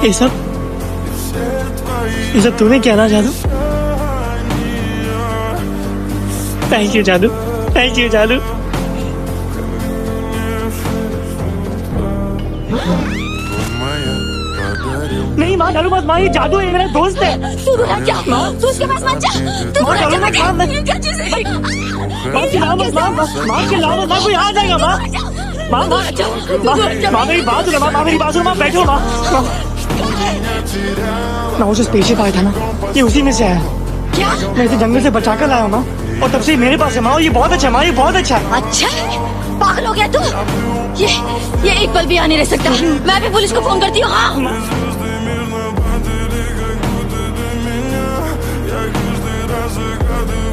ये सब तूने किया ना जादू? थैंक यू जादू, थैंक यू जादू। नहीं माँ, डालू मत माँ, ये जादू है, मेरा दोस्त है। तू रुला क्या? तू उसके पास मत जा। तू माँ डालू मत, माँ क्या चीज़ है? माँ चिल्लाओ मत, माँ चिल्लाओ मत, माँ कोई आ जाएगा माँ। माँ मेरी बात सुनो, माँ मेरी बात सुनो, माँ बैठो माँ। मैं उसे स्पेसशिप आया था ना, ये उसी में से आया। क्या? मैं इसे जंगल से बचा कर लाया माँ, और तब से मेरे पास है माँ। ये बहुत अच्छा है माँ, ये बहुत अच्छा है। अच्छा है? पागल हो गया तू? ये एक पल भी यहाँ नहीं रह सकता। मैं भी पुलिस को फोन करती हूँ। हाँ Yeah,